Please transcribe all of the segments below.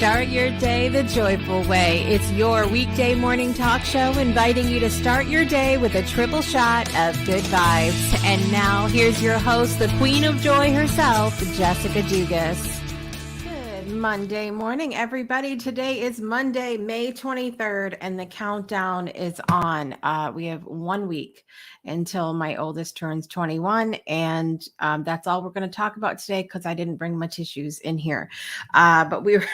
Start your day the joyful way. It's your weekday morning talk show inviting you to start your day with a triple shot of good vibes. And now here's your host, the queen of joy herself, Jessica Dugas. Good Monday morning, everybody. Today is Monday, May 23rd, and the countdown is on. We have 1 week until my oldest turns 21, and that's all we're going to talk about today because I didn't bring my tissues in here. But we were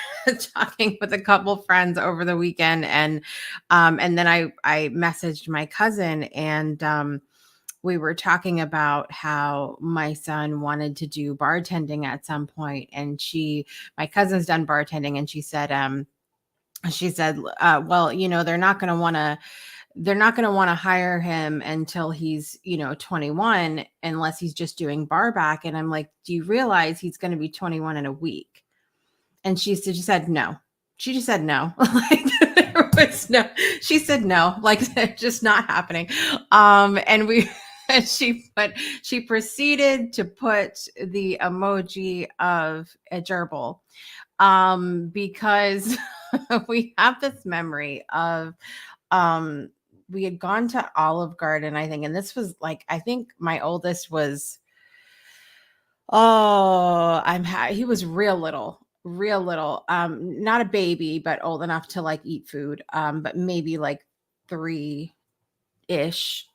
talking with a couple friends over the weekend, and then I messaged my cousin, and we were talking about how my son wanted to do bartending at some point, and my cousin's done bartending, and she said, well, you know, they're not going to want to hire him until he's, 21, unless he's just doing bar back. And I'm like, do you realize he's going to be 21 in a week? And she said no. She just said no. Like there was no. She said no. Like it's just not happening. And she proceeded to put the emoji of a gerbil, because we have this memory of, we had gone to Olive Garden, I think, and this was like, I think my oldest was, he was real little, not a baby, but old enough to like eat food, but maybe like 3-ish.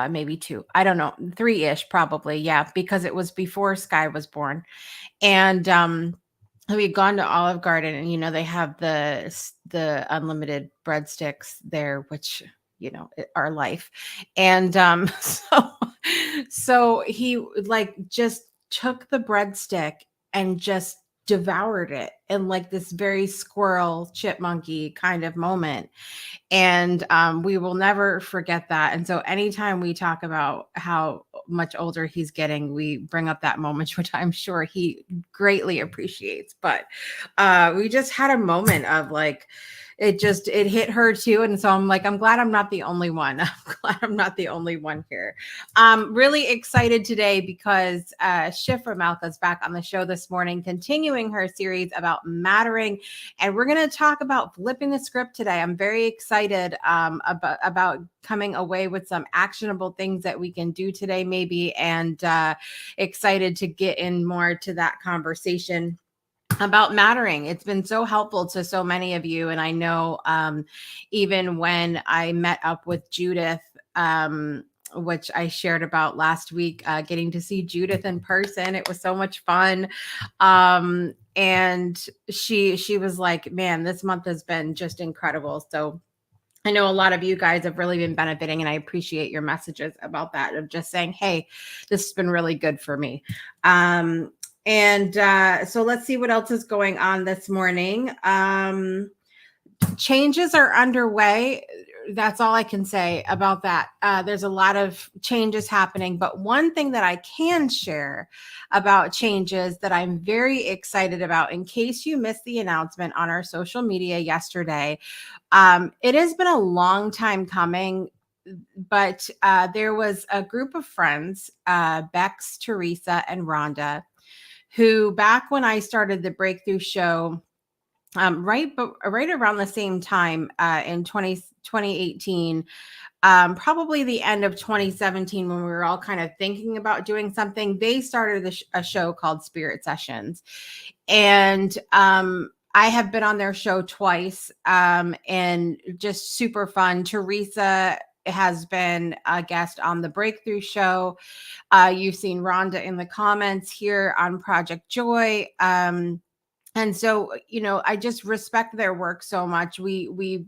Maybe 2. I don't know. 3-ish probably. Yeah. Because it was before Sky was born. And, we had gone to Olive Garden, and, they have the unlimited breadsticks there, which, are life. And, so he like just took the breadstick and just devoured it in like this very squirrel chipmunky kind of moment. And we will never forget that. And so anytime we talk about how much older he's getting, we bring up that moment, which I'm sure he greatly appreciates. But we just had a moment of like, it hit her too. And so I'm like, I'm glad I'm not the only one. I'm glad I'm not the only one here. Really excited today because Shifra Malka is back on the show this morning, continuing her series about mattering. And we're going to talk about flipping the script today. I'm very excited about coming away with some actionable things that we can do today, maybe, and excited to get in more to that conversation about mattering. It's been so helpful to so many of you. And I know even when I met up with Judith, which I shared about last week, getting to see Judith in person, it was so much fun. And she was like, man, this month has been just incredible. So I know a lot of you guys have really been benefiting, and I appreciate your messages about that, of just saying, hey, this has been really good for me. And so let's see what else is going on this morning. Changes are underway. That's all I can say about that. There's a lot of changes happening, but one thing that I can share about changes that I'm very excited about, in case you missed the announcement on our social media yesterday, it has been a long time coming, but there was a group of friends, Bex, Teresa, and Rhonda, who back when I started the Breakthrough Show, right around the same time in 2018, probably the end of 2017, when we were all kind of thinking about doing something, they started a show called Spirit Sessions. And I have been on their show twice, and just super fun. Teresa has been a guest on the Breakthrough Show. You've seen Rhonda in the comments here on Project Joy. And so, I just respect their work so much. We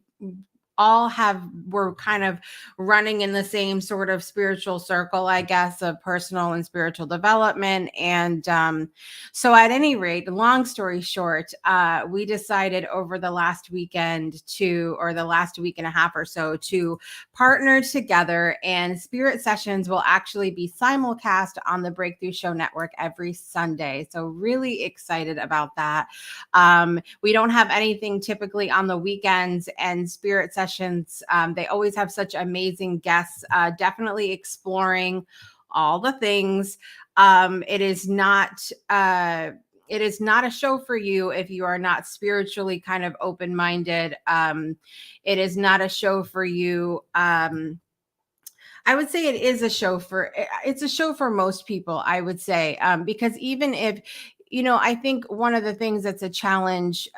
we're kind of running in the same sort of spiritual circle, I guess, of personal and spiritual development. And so at any rate, long story short, we decided over the last weekend or the last week and a half or so, to partner together, and Spirit Sessions will actually be simulcast on the Breakthrough Show Network every Sunday. So really excited about that. We don't have anything typically on the weekends, and Spirit Sessions, they always have such amazing guests, definitely exploring all the things. It is not it is not a show for you if you are not spiritually kind of open-minded. It is not a show for you. I would say it is a show for, it's a show for most people, I would say, because even if, I think one of the things that's a challenge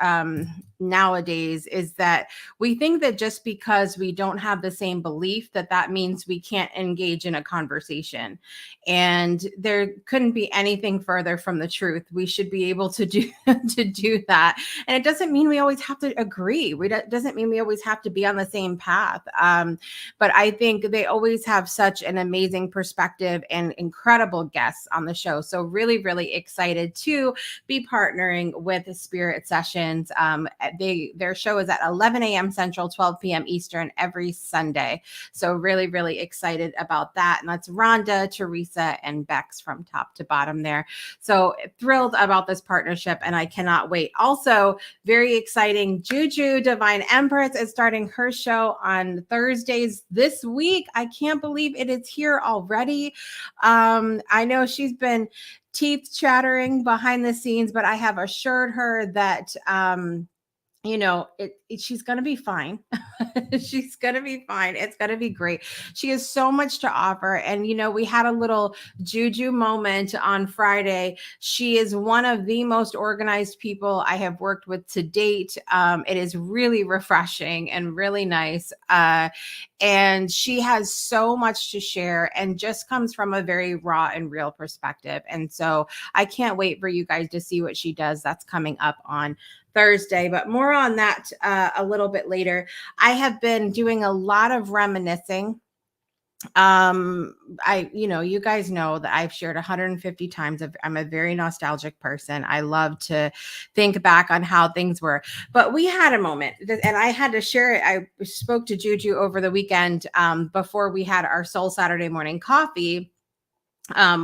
nowadays is that we think that just because we don't have the same belief that that means we can't engage in a conversation. And there couldn't be anything further from the truth. We should be able to do to do that. And it doesn't mean we always have to agree. Doesn't mean we always have to be on the same path. But I think they always have such an amazing perspective and incredible guests on the show. So really, really excited to be partnering with Spirit Sessions. Their show is at 11 a.m. Central, 12 p.m. Eastern every Sunday. So really, really excited about that. And that's Rhonda, Teresa, and Bex from top to bottom there. So thrilled about this partnership, and I cannot wait. Also, very exciting, Juju Divine Empress is starting her show on Thursdays this week. I can't believe it is here already. I know she's been teeth chattering behind the scenes, but I have assured her that she's going to be fine. She's going to be fine. It's going to be great. She has so much to offer. And, we had a little Juju moment on Friday. She is one of the most organized people I have worked with to date. It is really refreshing and really nice. And she has so much to share and just comes from a very raw and real perspective. And so I can't wait for you guys to see what she does. That's coming up on Thursday, but more on that a little bit later. I have been doing a lot of reminiscing. You guys know that I've shared 150 times. I'm a very nostalgic person. I love to think back on how things were, but we had a moment and I had to share it. I spoke to Juju over the weekend before we had our Soul Saturday morning coffee,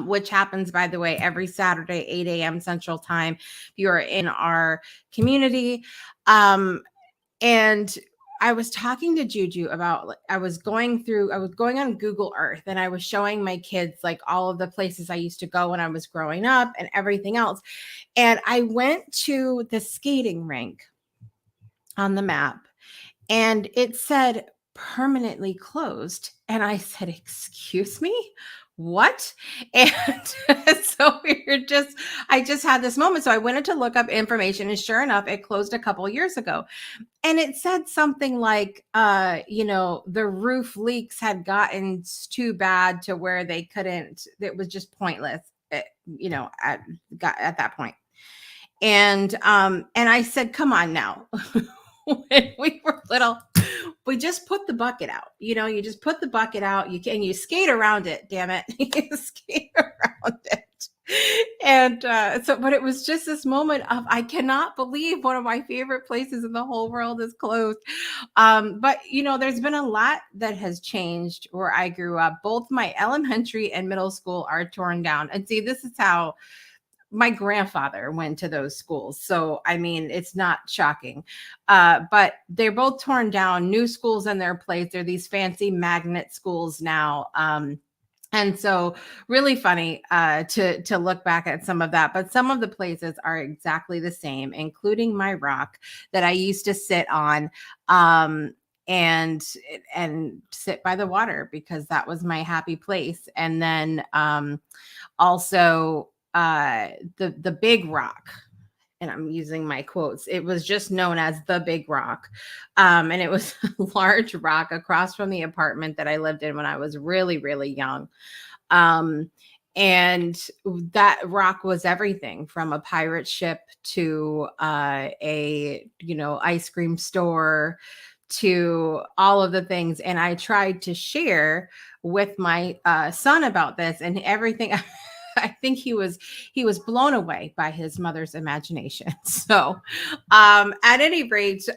which happens, by the way, every Saturday, 8 a.m. Central Time. If you are in our community. And I was talking to Juju about, I was going on Google Earth and I was showing my kids like all of the places I used to go when I was growing up and everything else. And I went to the skating rink on the map and it said permanently closed. And I said, excuse me? What? And so I just had this moment. So I went in to look up information and sure enough, it closed a couple of years ago. And it said something like, the roof leaks had gotten too bad to where they couldn't, it was just pointless, at that point. And I said, come on now. When we were little, we just put the bucket out. You just put the bucket out. You skate around it. Damn it, you skate around it. And but it was just this moment of I cannot believe one of my favorite places in the whole world is closed. But there's been a lot that has changed where I grew up. Both my elementary and middle school are torn down. And see, this is how my grandfather went to those schools. So, I mean, it's not shocking. But they're both torn down, new schools in their place. They're these fancy magnet schools now. And so really funny to look back at some of that. But some of the places are exactly the same, including my rock that I used to sit on. And sit by the water because that was my happy place. And then also the big rock, and I'm using my quotes, it was just known as the big rock. And it was a large rock across from the apartment that I lived in when I was really, really young. And that rock was everything from a pirate ship to a ice cream store to all of the things. And I tried to share with my son about this and everything. I think he was blown away by his mother's imagination. So at any rate,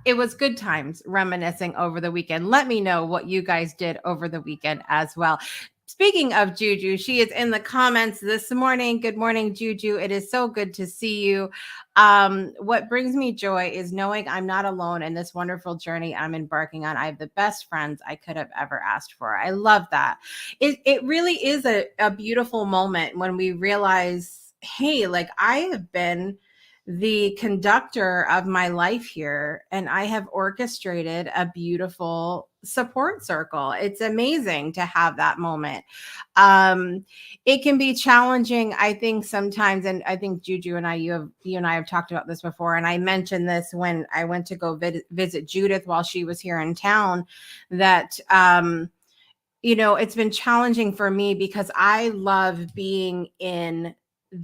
it was good times reminiscing over the weekend. Let me know what you guys did over the weekend as well. Speaking of Juju, she is in the comments this morning. Good morning, Juju. It is so good to see you. What brings me joy is knowing I'm not alone in this wonderful journey I'm embarking on. I have the best friends I could have ever asked for. I love that. It really is a beautiful moment when we realize hey, like I have been the conductor of my life here, and I have orchestrated a beautiful support circle. It's amazing to have that moment. um it can be challenging, I think, sometimes, and I think Juju and you and I have talked about this before, and I mentioned this when I went to go visit Judith while she was here in town, that it's been challenging for me because I love being in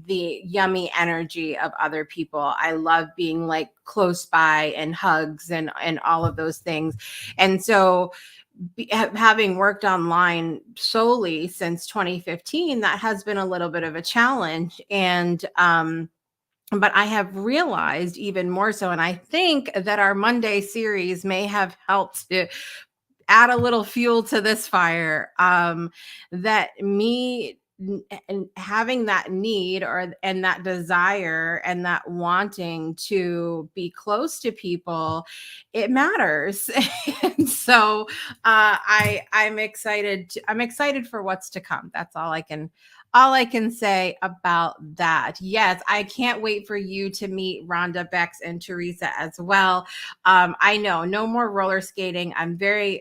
the yummy energy of other people. I love being like close by and hugs and all of those things. And so having worked online solely since 2015, that has been a little bit of a challenge. And but I have realized even more so, and I think that our Monday series may have helped to add a little fuel to this fire, that me and having that need and that desire and that wanting to be close to people, it matters. And so I'm excited for what's to come. That's all I can say about that. Yes, I can't wait for you to meet Rhonda, Bex, and Teresa as well. I know no more roller skating.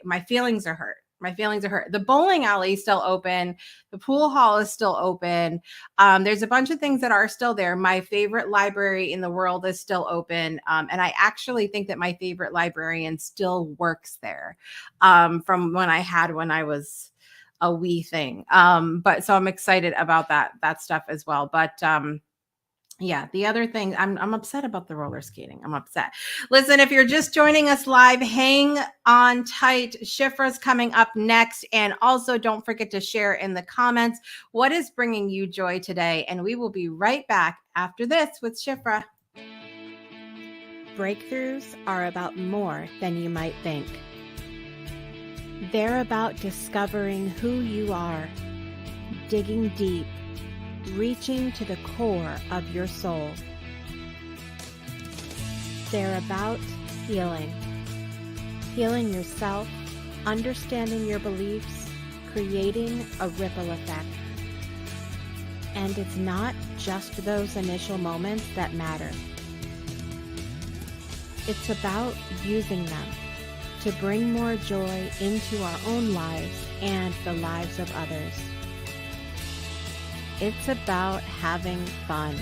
My feelings are hurt. My feelings are hurt. The bowling alley is still open. The pool hall is still open. There's a bunch of things that are still there. My favorite library in the world is still open. And I actually think that my favorite librarian still works there, from when I was a wee thing. But so I'm excited about that stuff as well. But yeah, the other thing, I'm upset about the roller skating. I'm upset. Listen, if you're just joining us live, hang on tight. Shifra's coming up next. And also don't forget to share in the comments what is bringing you joy today. And we will be right back after this with Shifra. Breakthroughs are about more than you might think. They're about discovering who you are, digging deep, reaching to the core of your soul. They're about healing yourself, understanding your beliefs, creating a ripple effect. And it's not just those initial moments that matter. It's about using them to bring more joy into our own lives and the lives of others. It's about having fun,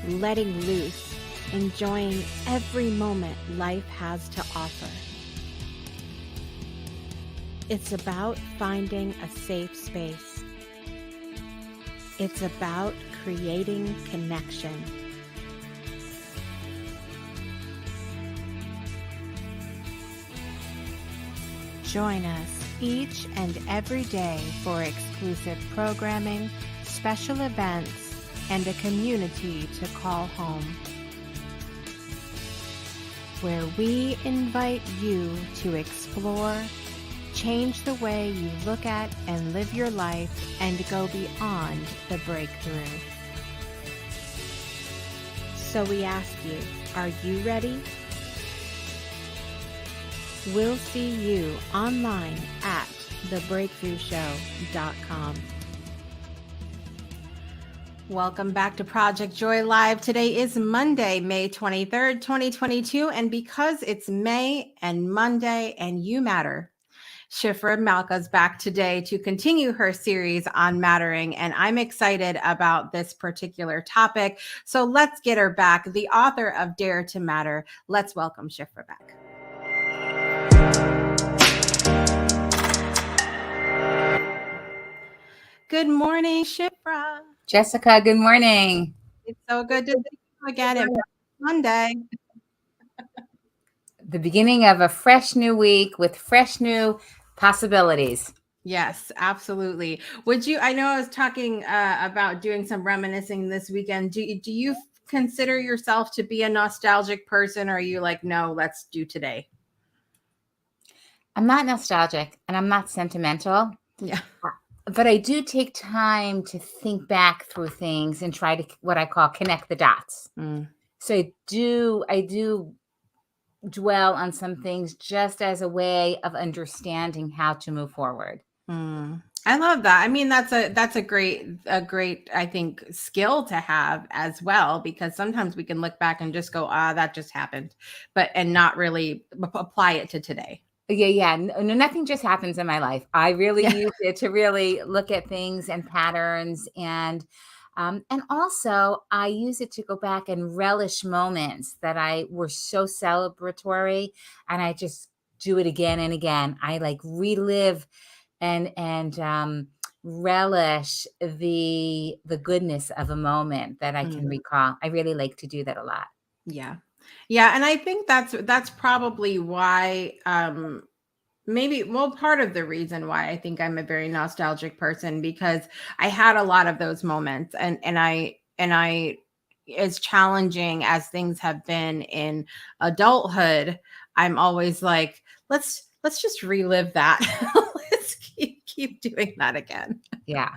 letting loose, enjoying every moment life has to offer. It's about finding a safe space. It's about creating connection. Join us each and every day for exclusive programming, special events, and a community to call home, where we invite you to explore, change the way you look at and live your life, and go beyond the breakthrough. So we ask you, are you ready? We'll see you online at thebreakthroughshow.com. Welcome back to Project Joy Live. Today is Monday, May 23rd, 2022. And because it's May and Monday and you matter, Shifra Malka is back today to continue her series on mattering. And I'm excited about this particular topic. So let's get her back. The author of Dare to Matter. Let's welcome Shifra back. Good morning, Shifra. Jessica, good morning. It's so good to see you again. It's Monday. The beginning of a fresh new week with fresh new possibilities. Yes, absolutely. I know I was talking about doing some reminiscing this weekend. Do you consider yourself to be a nostalgic person, or are you like, no, let's do today? I'm not nostalgic and I'm not sentimental. Yeah. But I do take time to think back through things and try to, what I call, connect the dots. So I do dwell on some things just as a way of understanding how to move forward. I love that. I mean, that's a great, I think, skill to have as well, because sometimes we can look back and just go, that just happened, and not really apply it to today. Yeah. No, nothing just happens in my life. I really use it to really look at things and patterns, and also I use it to go back and relish moments that I were so celebratory, and I just do it again and again. I like relive and relish the goodness of a moment that I can recall. I really like to do that a lot. Yeah. Yeah. And I think that's probably why, maybe, well, part of the reason why I think I'm a very nostalgic person, because I had a lot of those moments, and I, as challenging as things have been in adulthood, I'm always like, let's just relive that. Let's keep doing that again. Yeah.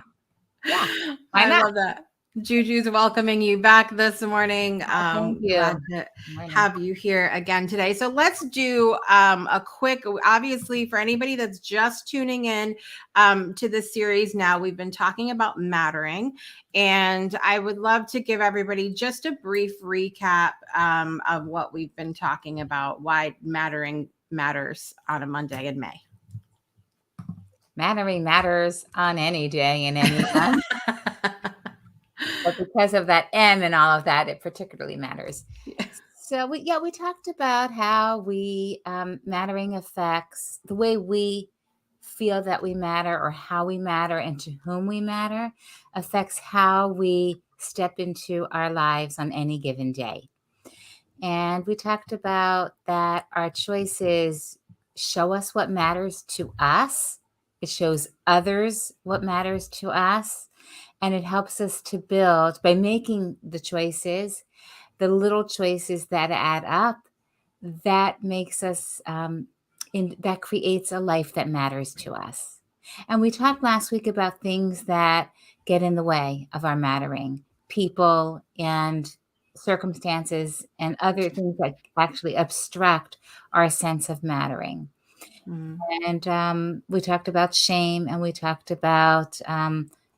Yeah. Why I not? love that. Juju's welcoming you back this morning. Thank you. Glad to have you here again today. So let's do a quick, obviously, for anybody that's just tuning in to this series now, we've been talking about mattering. And I would love to give everybody just a brief recap of what we've been talking about, why mattering matters on a Monday in May. Mattering matters on any day in any month. But because of that M and all of that, it particularly matters. Yes. So we talked about how we mattering affects the way we feel that we matter, or how we matter and to whom we matter, affects how we step into our lives on any given day. And we talked about that our choices show us what matters to us. It shows others what matters to us. And it helps us to build, by making the choices, the little choices that add up, that makes us, that creates a life that matters to us. And we talked last week about things that get in the way of our mattering, people and circumstances and other things that actually obstruct our sense of mattering. And we talked about shame, and we talked about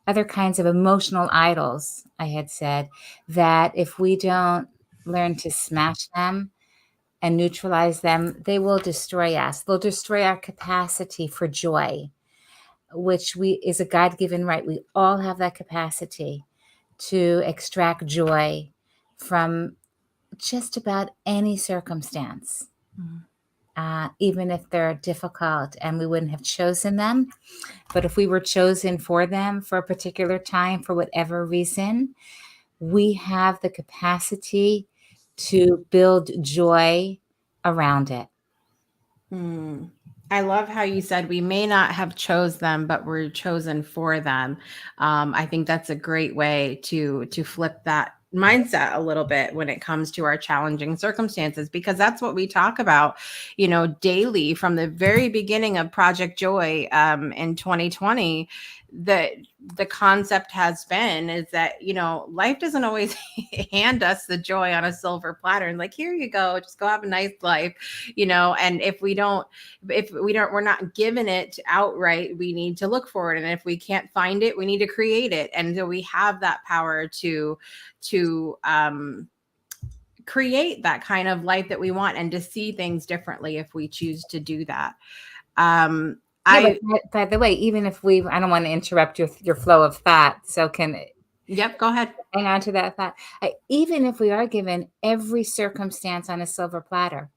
other kinds of emotional idols. I had said that if we don't learn to smash them and neutralize them, they will destroy us. They'll destroy our capacity for joy, which is a God-given right. We all have that capacity to extract joy from just about any circumstance. Even if they're difficult and we wouldn't have chosen them. But if we were chosen for them for a particular time, for whatever reason, we have the capacity to build joy around it. I love how you said we may not have chose them, but we're chosen for them. I think that's a great way to flip that mindset a little bit when it comes to our challenging circumstances, because that's what we talk about, daily from the very beginning of Project Joy in 2020. The concept has been is that life doesn't always hand us the joy on a silver platter and like, here you go, just go have a nice life, and if we're not given it outright, we need to look for it, and if we can't find it, we need to create it. And so we have that power to create that kind of life that we want, and to see things differently if we choose to do that. By the way, even if I don't want to interrupt your flow of thought. So Yep, go ahead. Hang on to that thought. Even if we are given every circumstance on a silver platter,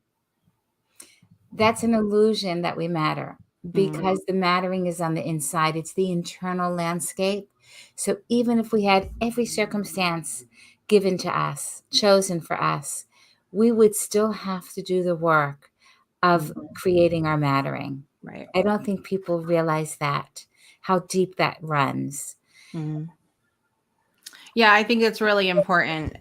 that's an illusion that we matter, because the mattering is on the inside. It's the internal landscape. So even if we had every circumstance given to us, chosen for us, we would still have to do the work of creating our mattering. Right. I don't think people realize that, how deep that runs. Yeah, I think it's really important.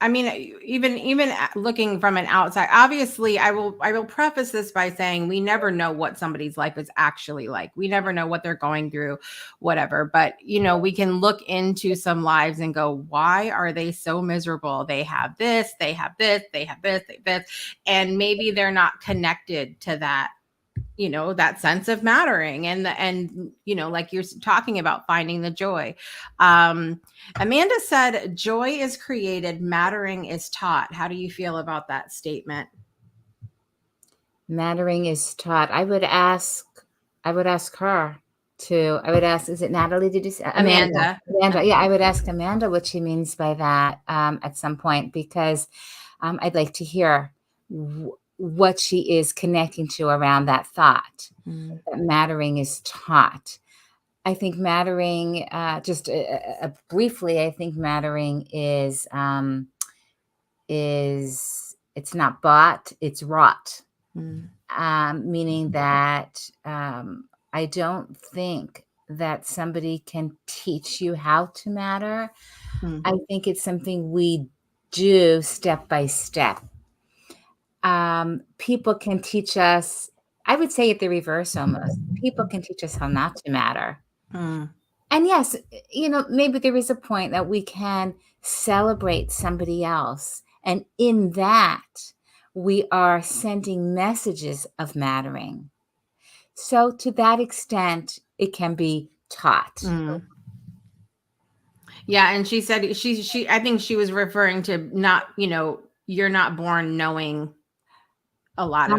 I mean, even looking from an outside, obviously, I will preface this by saying we never know what somebody's life is actually like. We never know what they're going through, whatever. But, we can look into some lives and go, why are they so miserable? They have this, they have this, they have this, they have this. And maybe they're not connected to that, that sense of mattering, and like you're talking about finding the joy. Amanda said, joy is created, mattering is taught. How do you feel about that statement? Mattering is taught. I would ask her to, I would ask, is it Natalie? Did you say Amanda? Amanda. Yeah, I would ask Amanda what she means by that at some point, because I'd like to hear what she is connecting to around that thought, that mattering is taught. I think mattering, just briefly, I think mattering is it's not bought, it's wrought. Meaning that I don't think that somebody can teach you how to matter. I think it's something we do step by step. People can teach us, I would say it the reverse almost. People can teach us how not to matter. And yes, maybe there is a point that we can celebrate somebody else. And in that, we are sending messages of mattering. So to that extent, it can be taught. Yeah, and she said I think she was referring to not, you're not born knowing a lot of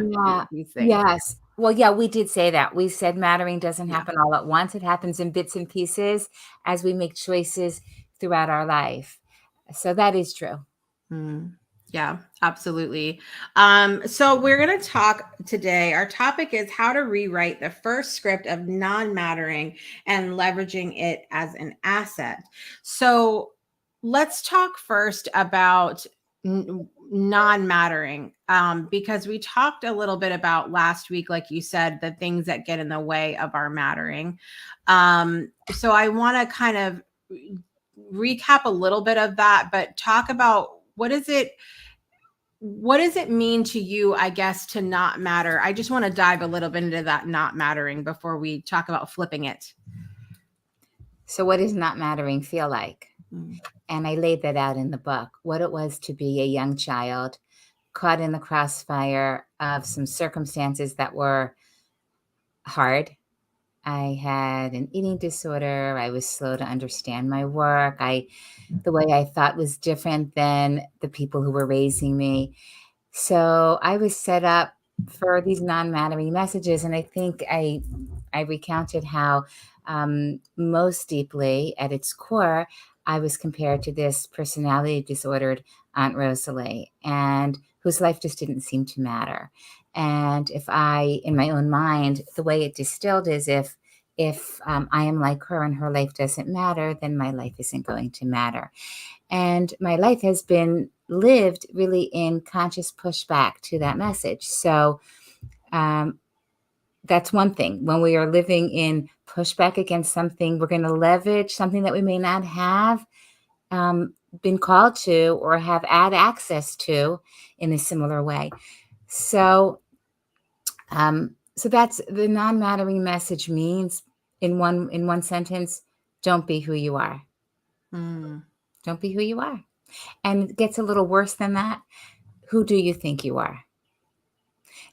these things. Yes. Well, yeah, we did say that. We said mattering doesn't happen all at once. It happens in bits and pieces as we make choices throughout our life. So that is true. Yeah, absolutely. So we're going to talk today. Our topic is how to rewrite the first script of non-mattering and leveraging it as an asset. So let's talk first about non-mattering, because we talked a little bit about last week, like you said, the things that get in the way of our mattering. So I want to kind of recap a little bit of that, but talk about what does it mean to you, I guess, to not matter? I just want to dive a little bit into that not mattering before we talk about flipping it. So what does not mattering feel like? And I laid that out in the book, what it was to be a young child caught in the crossfire of some circumstances that were hard. I had an eating disorder. I was slow to understand my work. The way I thought was different than the people who were raising me. So I was set up for these non-mattering messages. And I think I recounted how most deeply at its core, I was compared to this personality disordered Aunt Rosalie, and whose life just didn't seem to matter. And if in my own mind, the way it distilled is if I am like her and her life doesn't matter, then my life isn't going to matter. And my life has been lived really in conscious pushback to that message. So that's one thing. When we are living in pushback against something, we're going to leverage something that we may not have been called to or have had access to in a similar way. So that's the non-mattering message means in one sentence, don't be who you are. Don't be who you are. And it gets a little worse than that. Who do you think you are?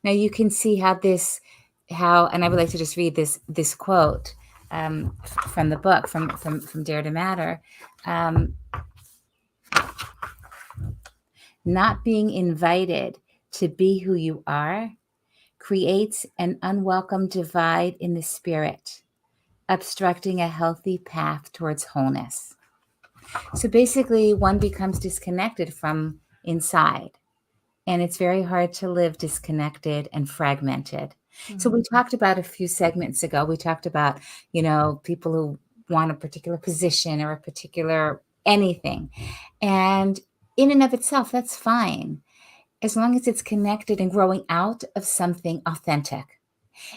Now you can see how, and I would like to just read this quote from the book, from Dare to Matter. Not being invited to be who you are creates an unwelcome divide in the spirit, obstructing a healthy path towards wholeness. So basically, one becomes disconnected from inside, and it's very hard to live disconnected and fragmented. So we talked about a few segments ago, we talked about, people who want a particular position or a particular anything. And in and of itself, that's fine, as long as it's connected and growing out of something authentic.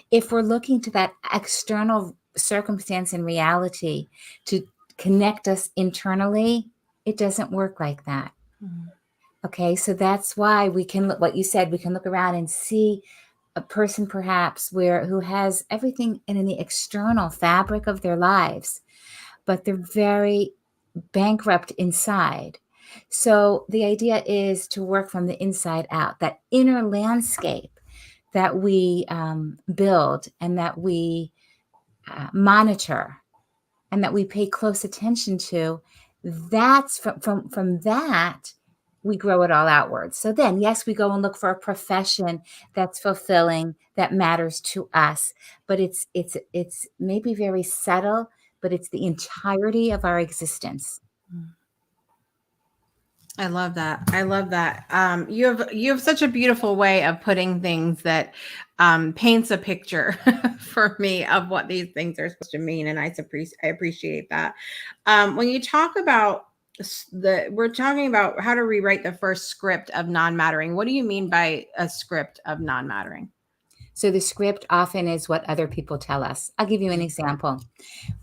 If we're looking to that external circumstance and reality to connect us internally, it doesn't work like that. Okay, so that's why we can look, what you said, we can look around and see a person perhaps who has everything in the external fabric of their lives, but they're very bankrupt inside. So the idea is to work from the inside out, that inner landscape, that we build and that we monitor and that we pay close attention to, that's from that we grow it all outwards. So then, yes, we go and look for a profession that's fulfilling, that matters to us, but it's maybe very subtle, but it's the entirety of our existence. I love that. I love that. You have such a beautiful way of putting things that paints a picture for me of what these things are supposed to mean, and I appreciate that. When you talk about we're talking about how to rewrite the first script of non-mattering. What do you mean by a script of non-mattering? So the script often is what other people tell us. I'll give you an example.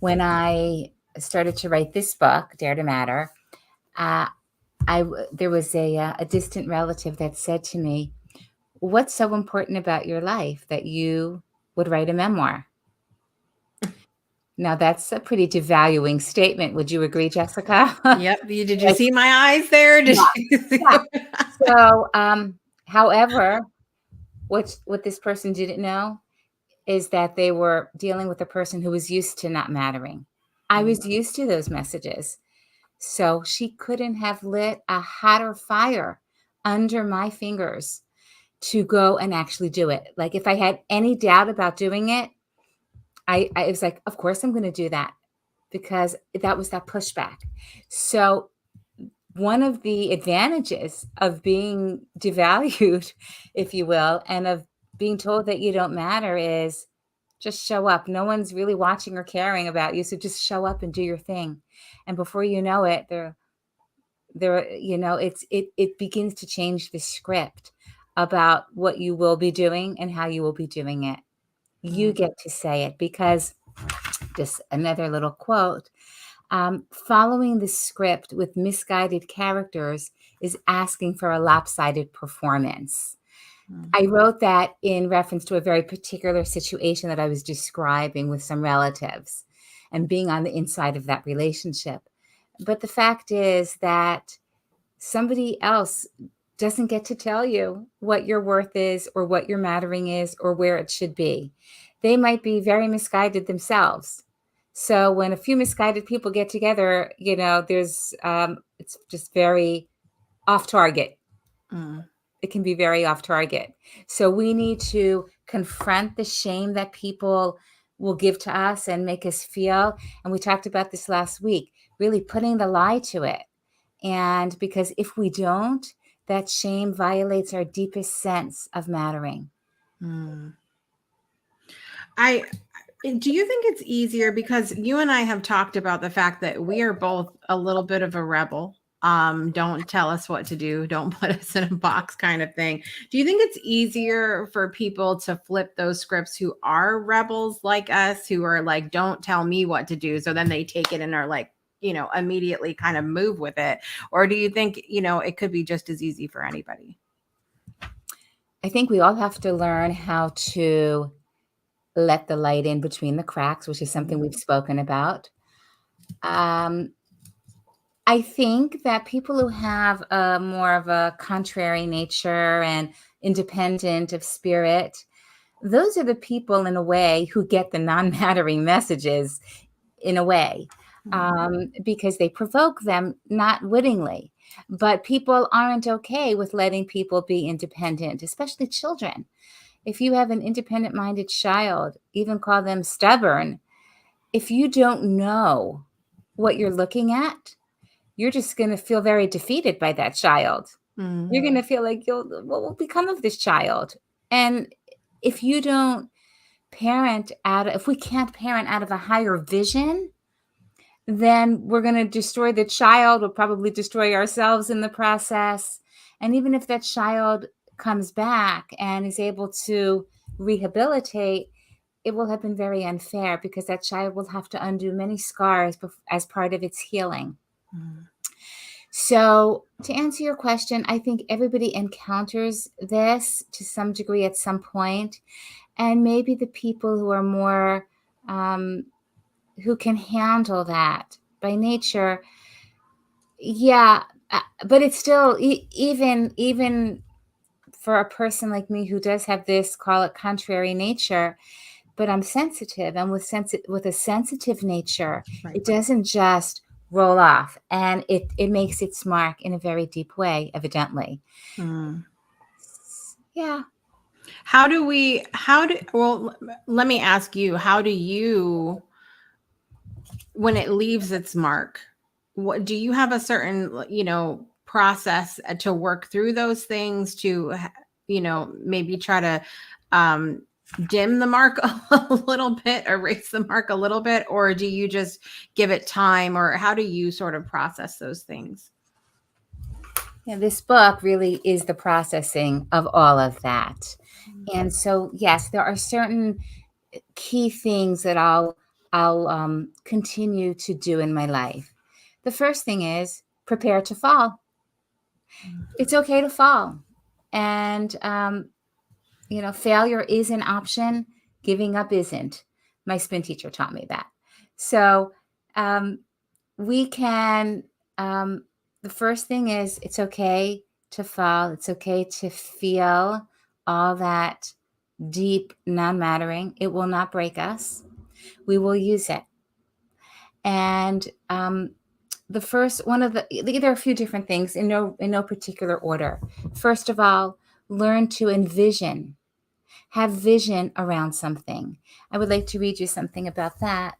When I started to write this book, Dare to Matter, there was a distant relative that said to me, "What's so important about your life that you would write a memoir?" Now that's a pretty devaluing statement. Would you agree, Jessica? Yep. Did you see my eyes there? Did you see Yeah. So, however, what this person didn't know is that they were dealing with a person who was used to not mattering. I was used to those messages. So she couldn't have lit a hotter fire under my fingers to go and actually do it. Like if I had any doubt about doing it, I was like, of course I'm going to do that, because that was that pushback. So one of the advantages of being devalued, if you will, and of being told that you don't matter is just show up. No one's really watching or caring about you. So just show up and do your thing. And before you know it, it begins to change the script about what you will be doing and how you will be doing it. You get to say it, because just another little quote, following the script with misguided characters is asking for a lopsided performance. I wrote that in reference to a very particular situation that I was describing with some relatives and being on the inside of that relationship. But the fact is that somebody else doesn't get to tell you what your worth is or what your mattering is or where it should be. They might be very misguided themselves. So when a few misguided people get together, there's it's just very off target. It can be very off target. So we need to confront the shame that people will give to us and make us feel. And we talked about this last week, really putting the lie to it. And because if we don't, that shame violates our deepest sense of mattering. Do you think it's easier, because you and I have talked about the fact that we are both a little bit of a rebel? Don't tell us what to do, don't put us in a box kind of thing. Do you think it's easier for people to flip those scripts who are rebels like us, who are like, don't tell me what to do, so then they take it and are like, immediately kind of move with it? Or do you think, it could be just as easy for anybody? I think we all have to learn how to let the light in between the cracks, which is something we've spoken about. I think that people who have more of a contrary nature and independent of spirit, those are the people in a way who get the non-mattering messages in a way, because they provoke them not wittingly. But people aren't okay with letting people be independent, especially children. If you have an independent-minded child, even call them stubborn, if you don't know what you're looking at, you're just going to feel very defeated by that child. You're going to feel like, what will become of this child? And if you don't if we can't parent out of a higher vision, then we're going to destroy the child. We'll probably destroy ourselves in the process. And even if that child comes back and is able to rehabilitate, it will have been very unfair, because that child will have to undo many scars as part of its healing. So to answer your question, I think everybody encounters this to some degree at some point. And maybe the people who are more, who can handle that by nature, but it's still, even for a person like me who does have this, call it contrary nature, but I'm sensitive, and with a sensitive nature, Right. it doesn't just roll off, and it makes its mark in a very deep way, evidently. Mm. Yeah. Well, let me ask you, how do you, when it leaves its mark, what do you have a certain, process to work through those things to, maybe try to dim the mark a little bit, erase the mark a little bit, or do you just give it time, or how do you sort of process those things? Yeah, this book really is the processing of all of that. And so, yes, there are certain key things that I'll continue to do in my life. The first thing is prepare to fall. It's okay to fall, and failure is an option. Giving up isn't. My spin teacher taught me that. So we can. The first thing is it's okay to fall. It's okay to feel all that deep non-mattering. It will not break us. We will use it. And the first one of there are a few different things in no particular order. First of all, learn to envision, have vision around something. I would like to read you something about that.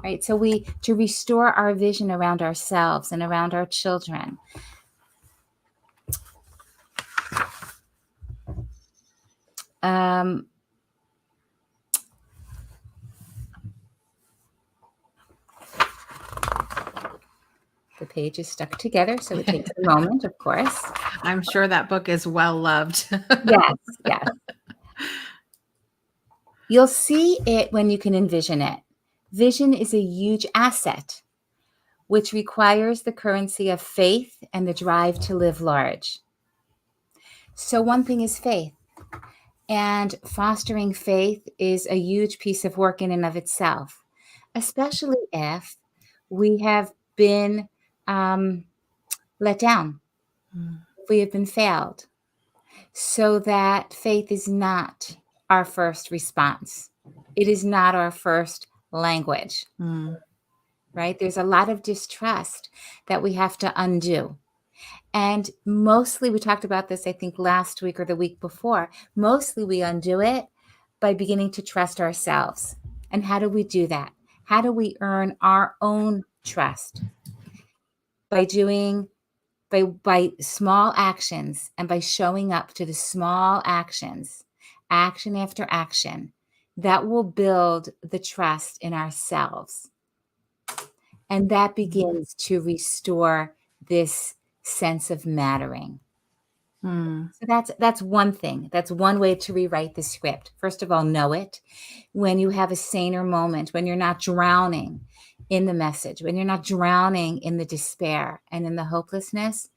Right. So to restore our vision around ourselves and around our children. The page is stuck together, so it takes a moment, of course. I'm sure that book is well loved. Yes, yes. You'll see it when you can envision it. Vision is a huge asset, which requires the currency of faith and the drive to live large. So one thing is faith. And fostering faith is a huge piece of work in and of itself, especially if we have been let down, if we have been failed, so that faith is not our first response. It is not our first language, right? There's a lot of distrust that we have to undo. And mostly, we talked about this, I think, last week or the week before. Mostly we undo it by beginning to trust ourselves. And how do we do that? How do we earn our own trust? By small actions, and by showing up to the small actions, action after action, that will build the trust in ourselves. And that begins to restore this sense of mattering. So that's one thing. That's one way to rewrite the script. First of all, know it. When you have a saner moment, when you're not drowning in the message, when you're not drowning in the despair and in the hopelessness,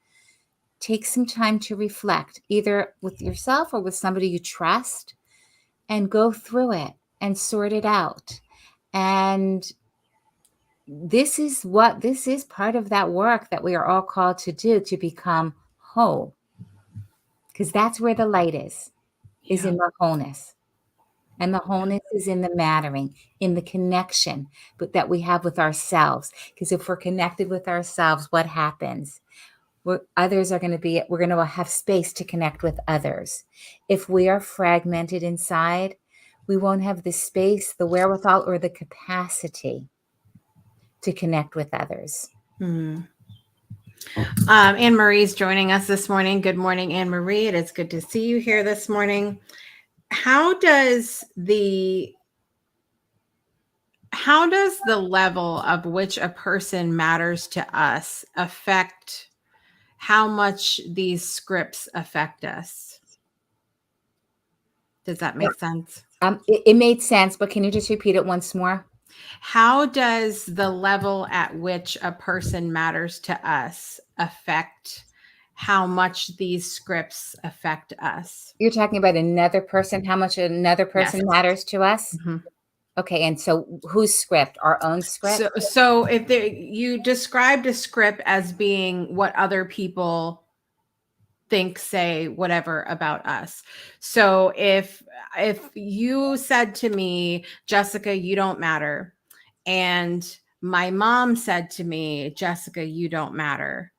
take some time to reflect, either with yourself or with somebody you trust, and go through it and sort it out. And this is part of that work that we are all called to do, to become whole. Because that's where the light is in the wholeness. And the wholeness is in the mattering, in the connection that we have with ourselves. Because if we're connected with ourselves, what happens? We're going to have space to connect with others. If we are fragmented inside, we won't have the space, the wherewithal, or the capacity to connect with others. Anne Marie's joining us this morning. Good morning, Anne Marie. It is good to see you here this morning. How does the level of which a person matters to us affect how much these scripts affect us? Does that make sense? It made sense, but can you just repeat it once more? How does the level at which a person matters to us affect how much these scripts affect us? You're talking about another person, how much another person matters to us? Mm-hmm. Okay, and so whose script? Our own script? So if you described a script as being what other people think, say, whatever about us. So if you said to me, Jessica, you don't matter, and my mom said to me, Jessica, you don't matter,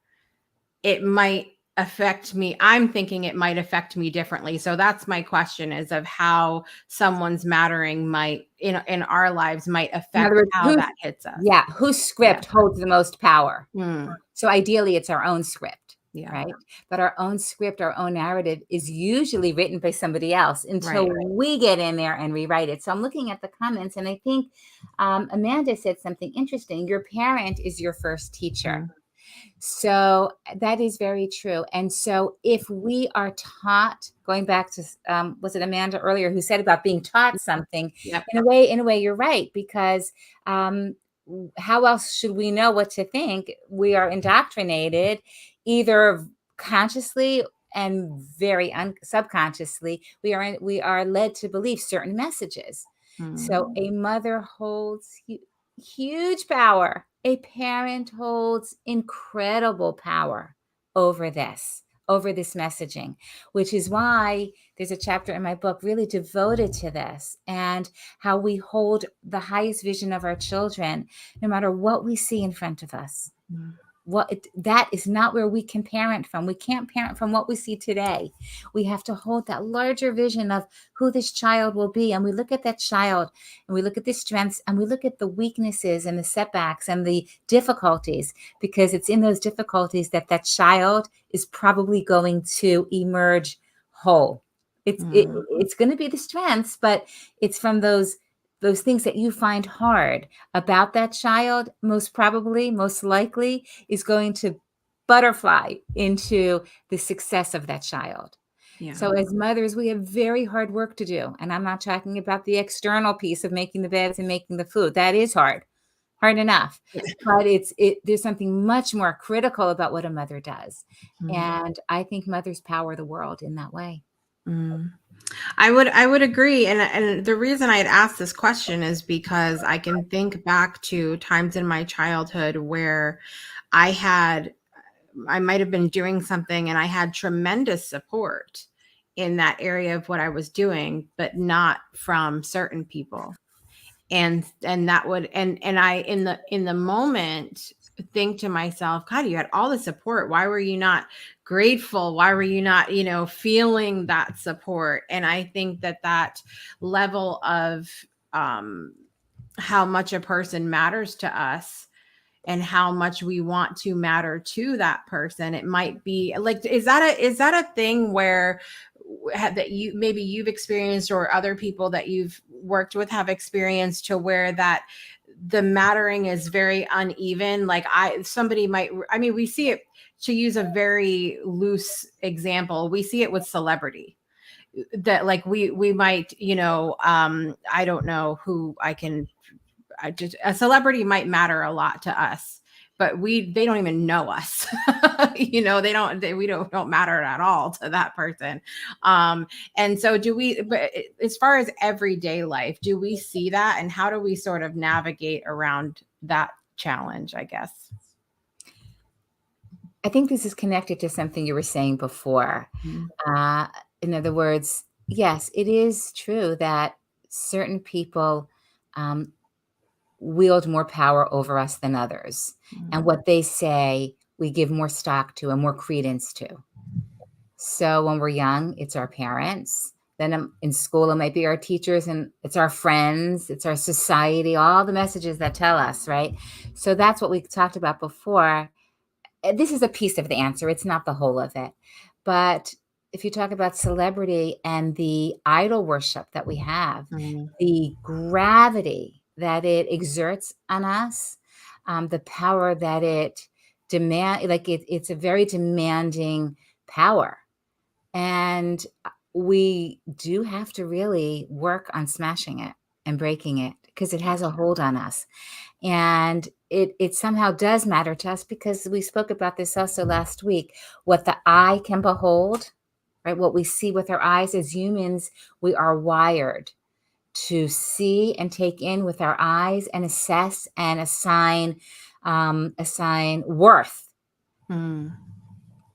it might affect me. I'm thinking it might affect me differently. So that's my question, is of how someone's mattering might in our lives might In other affect words, how that hits us. whose Yeah. script holds the most power? Mm, So ideally, it's our own script, yeah. right? But our own script, our own narrative is usually written by somebody else until Right. we get in there and rewrite it. So I'm looking at the comments, and I think Amanda said something interesting. Your parent is your first teacher. Mm. So that is very true. And so if we are taught, going back to, was it Amanda earlier who said about being taught something? Yep. In a way, you're right, because how else should we know what to think? We are indoctrinated either consciously and very subconsciously. We are led to believe certain messages. So Mm. a mother holds huge power. A parent holds incredible power over this messaging, which is why there's a chapter in my book really devoted to this, and how we hold the highest vision of our children, no matter what we see in front of us. Mm. That is not where we can parent from. We can't parent from what we see today. We have to hold that larger vision of who this child will be. And we look at that child, and we look at the strengths, and we look at the weaknesses and the setbacks and the difficulties, because it's in those difficulties that that child is probably going to emerge whole. It's going to be the strengths, but it's from those things that you find hard about that child, most likely is going to butterfly into the success of that child. Yeah. So as mothers, we have very hard work to do. And I'm not talking about the external piece of making the beds and making the food. That is hard enough. But there's something much more critical about what a mother does. Mm. And I think mothers power the world in that way. Mm. I would agree, and the reason I had asked this question is because I can think back to times in my childhood where I might have been doing something and I had tremendous support in that area of what I was doing, but not from certain people. And that would, and I, in the moment, think to myself, God, you had all the support. Why were you not grateful? Why were you not, feeling that support? And I think that level of how much a person matters to us and how much we want to matter to that person, it might be like, is that a thing where that you've experienced, or other people that you've worked with have experienced, to where that the mattering is very uneven? Like we see it, to use a very loose example, we see it with celebrity, that like we might, I don't know who a celebrity might matter a lot to us, but they don't even know us. We don't matter at all to that person. And so but as far as everyday life, do we see that, and how do we sort of navigate around that challenge, I guess? I think this is connected to something you were saying before. Mm-hmm. In other words, yes, it is true that certain people wield more power over us than others. Mm-hmm. And what they say, we give more stock to and more credence to. So when we're young, it's our parents. Then in school, it might be our teachers, and it's our friends, it's our society, all the messages that tell us, right? So that's what we talked about before. This is a piece of the answer. It's not the whole of it. But if you talk about celebrity and the idol worship that we have, Mm-hmm. the gravity that it exerts on us, the power that it demands, like it's a very demanding power. And we do have to really work on smashing it and breaking it, because it has a hold on us. And it somehow does matter to us, because we spoke about this also last week. What the eye can behold, right? What we see with our eyes as humans, we are wired to see and take in with our eyes and assess and assign worth. Mm.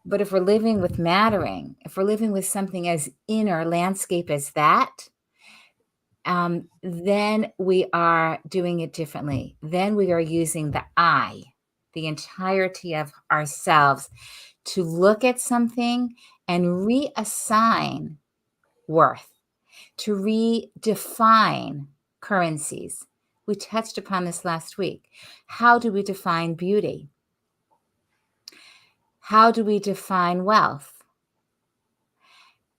But if we're living with mattering, if we're living with something as inner landscape as that, then we are doing it differently. Then we are using the I, the entirety of ourselves, to look at something and reassign worth, to redefine currencies. We touched upon this last week. How do we define beauty? How do we define wealth?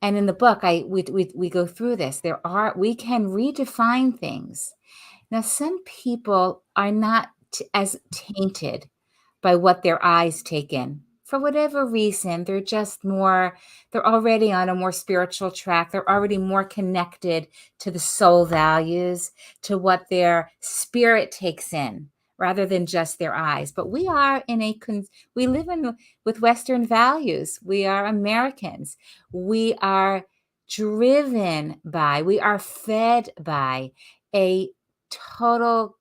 And in the book, we go through this. We can redefine things. Now, some people are not as tainted by what their eyes take in. For whatever reason, they're already on a more spiritual track. They're already more connected to the soul values, to what their spirit takes in, rather than just their eyes. But we live with Western values. We are Americans. We are we are fed by a total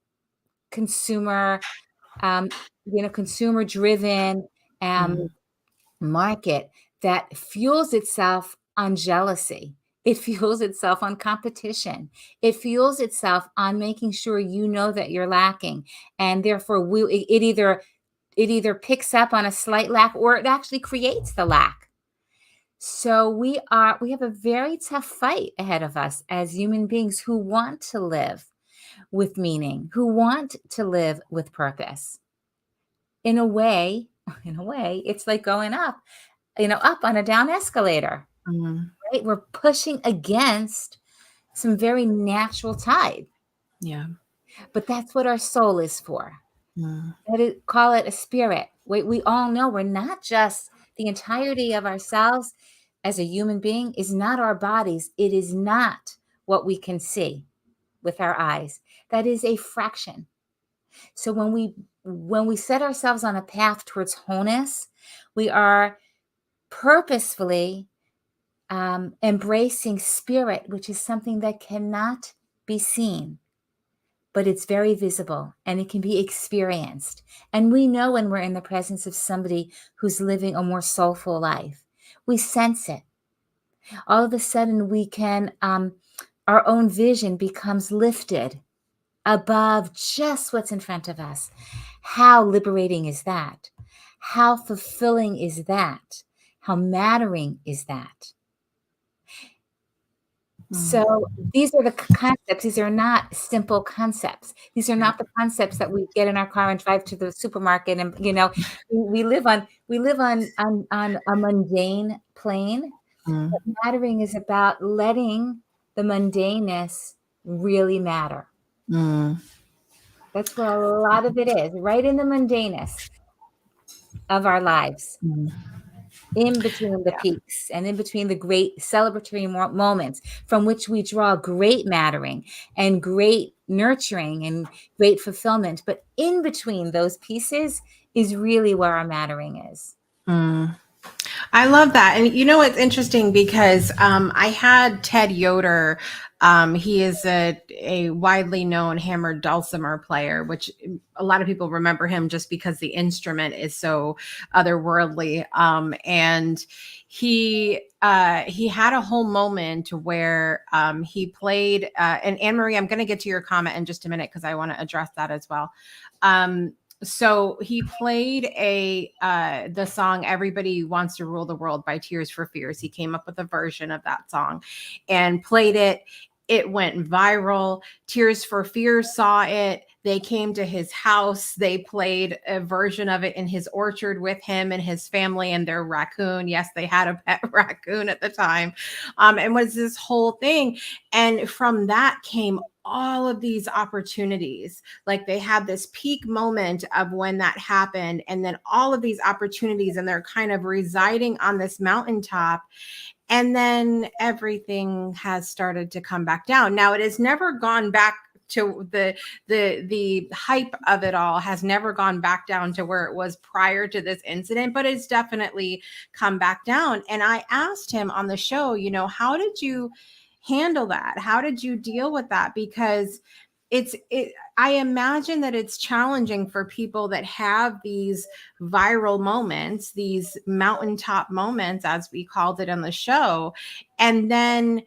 consumer, consumer driven market that fuels itself on jealousy. It fuels itself on competition. It fuels itself on making sure you know that you're lacking. And therefore it either picks up on a slight lack, or it actually creates the lack. So we have a very tough fight ahead of us as human beings who want to live with meaning, who want to live with purpose. In a way, it's like going up on a down escalator, right? We're pushing against some very natural tide. Yeah. But that's what our soul is for. Call it a spirit. We all know we're not just the entirety of ourselves as a human being is not our bodies. It is not what we can see with our eyes. That is a fraction. So when we set ourselves on a path towards wholeness, we are purposefully embracing spirit, which is something that cannot be seen, but it's very visible and it can be experienced. And we know when we're in the presence of somebody who's living a more soulful life. We sense it. All of a sudden we can, our own vision becomes lifted above just what's in front of us. How liberating is that? How fulfilling is that? How mattering is that? So these are the concepts. These are not simple concepts. These are not the concepts that we get in our car and drive to the supermarket. And we live on a mundane plane. But mattering is about letting the mundaneness really matter. That's where a lot of it is, right in the mundaneness of our lives. In between the peaks and in between the great celebratory moments from which we draw great mattering and great nurturing and great fulfillment. But in between those pieces is really where our mattering is. I love that. And it's interesting because I had Ted Yoder. He is a widely known hammered dulcimer player, which a lot of people remember him just because the instrument is so otherworldly. And he had a whole moment where he played, and Anne-Marie, I'm going to get to your comment in just a minute because I want to address that as well. So he played the song "Everybody Wants to Rule the World" by Tears for Fears. He came up with a version of that song and played it. It went viral. Tears for Fears saw it. They came to his house. They played a version of it in his orchard with him and his family and their raccoon. Yes, they had a pet raccoon at the time. And was this whole thing. And from that came all of these opportunities. Like they had this peak moment of when that happened, and then all of these opportunities, and they're kind of residing on this mountaintop. And then everything has started to come back down. Now it has never gone back to the hype of it all has never gone back down to where it was prior to this incident, but it's definitely come back down. And I asked him on the show, how did you handle that? How did you deal with that? Because I imagine that it's challenging for people that have these viral moments, these mountaintop moments, as we called it on the show. And then